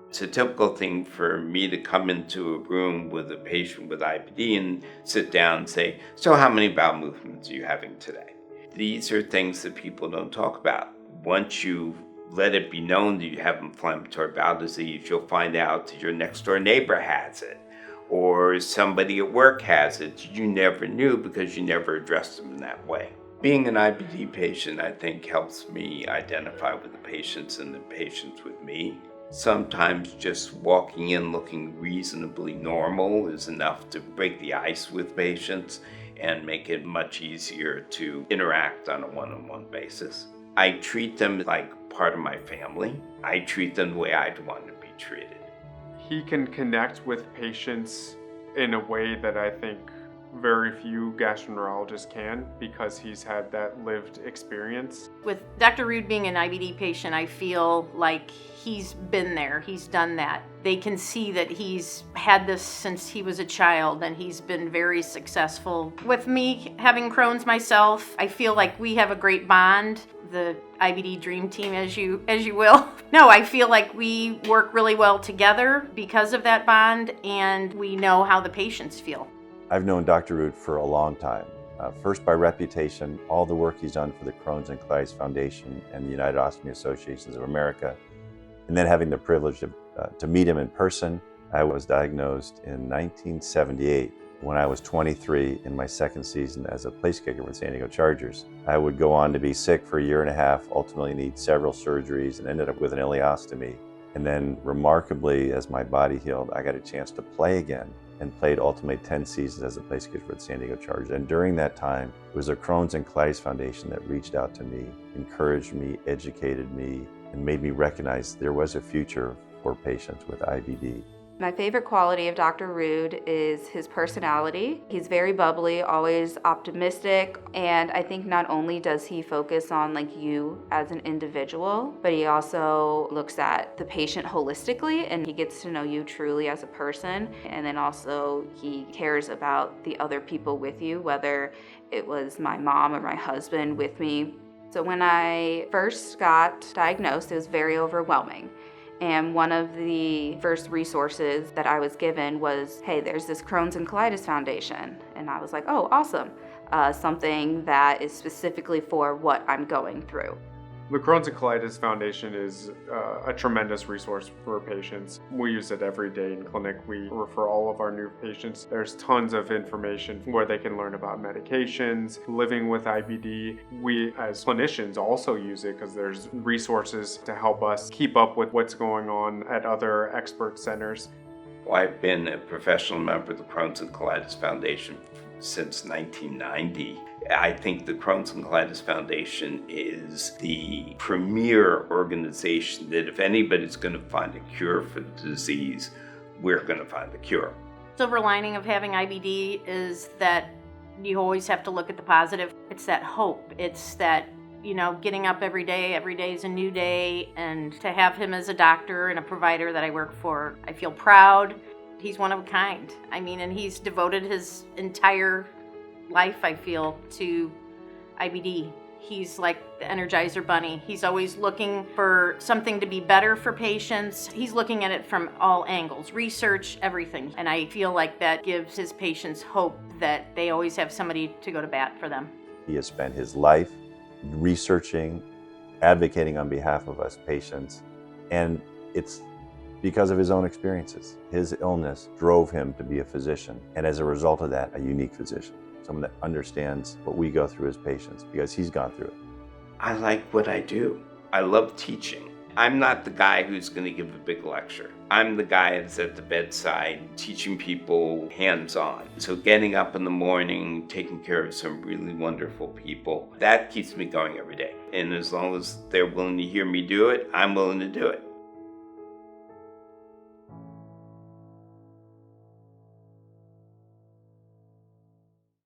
It's a typical thing for me to come into a room with a patient with IBD and sit down and say, so how many bowel movements are you having today? These are things that people don't talk about. Once you let it be known that you have inflammatory bowel disease, you'll find out that your next door neighbor has it, or somebody at work has it. You never knew because you never addressed them in that way. Being an IBD patient, I think, helps me identify with the patients and the patients with me. Sometimes just walking in looking reasonably normal is enough to break the ice with patients and make it much easier to interact on a one-on-one basis. I treat them like part of my family. I treat them the way I'd want to be treated. He can connect with patients in a way that I think very few gastroenterologists can, because he's had that lived experience. With Dr. Rood being an IBD patient, I feel like he's been there, he's done that. They can see that he's had this since he was a child, and he's been very successful. With me having Crohn's myself, I feel like we have a great bond, the IBD dream team, as you will. No, I feel like we work really well together because of that bond, and we know how the patients feel. I've known Dr. Rood for a long time. First by reputation, all the work he's done for the Crohn's and Colitis Foundation and the United Ostomy Associations of America, and then having the privilege to meet him in person. I was diagnosed in 1978 when I was 23 in my second season as a place kicker with San Diego Chargers. I would go on to be sick for a year and a half, ultimately need several surgeries, and ended up with an ileostomy. And then remarkably, as my body healed, I got a chance to play again, and played ultimately 10 seasons as a place kicker for the San Diego Chargers. And during that time, it was the Crohn's and Colitis Foundation that reached out to me, encouraged me, educated me, and made me recognize there was a future for patients with IBD. My favorite quality of Dr. Rood is his personality. He's very bubbly, always optimistic, and I think not only does he focus on you as an individual, but he also looks at the patient holistically, and he gets to know you truly as a person. And then also he cares about the other people with you, whether it was my mom or my husband with me. So when I first got diagnosed, it was very overwhelming. And one of the first resources that I was given was, hey, there's this Crohn's and Colitis Foundation. And I was like, oh, awesome. Something that is specifically for what I'm going through. The Crohn's and Colitis Foundation is a tremendous resource for patients. We use it every day in clinic. We refer all of our new patients. There's tons of information where they can learn about medications, living with IBD. We as clinicians also use it because there's resources to help us keep up with what's going on at other expert centers. Well, I've been a professional member of the Crohn's and Colitis Foundation since 1990. I think the Crohn's and Colitis Foundation is the premier organization that if anybody's going to find a cure for the disease, we're going to find the cure. Silver lining of having IBD is that you always have to look at the positive. It's that hope. It's that, getting up every day is a new day. And to have him as a doctor and a provider that I work for, I feel proud. He's one of a kind. And he's devoted his entire life, I feel, to IBD. He's like the Energizer Bunny. He's always looking for something to be better for patients. He's looking at it from all angles, research, everything. And I feel like that gives his patients hope that they always have somebody to go to bat for them. He has spent his life researching, advocating on behalf of us patients, and it's because of his own experiences. His illness drove him to be a physician, and as a result of that, a unique physician. Someone that understands what we go through as patients because he's gone through it. I like what I do. I love teaching. I'm not the guy who's going to give a big lecture. I'm the guy that's at the bedside teaching people hands-on. So getting up in the morning, taking care of some really wonderful people, that keeps me going every day. And as long as they're willing to hear me do it, I'm willing to do it.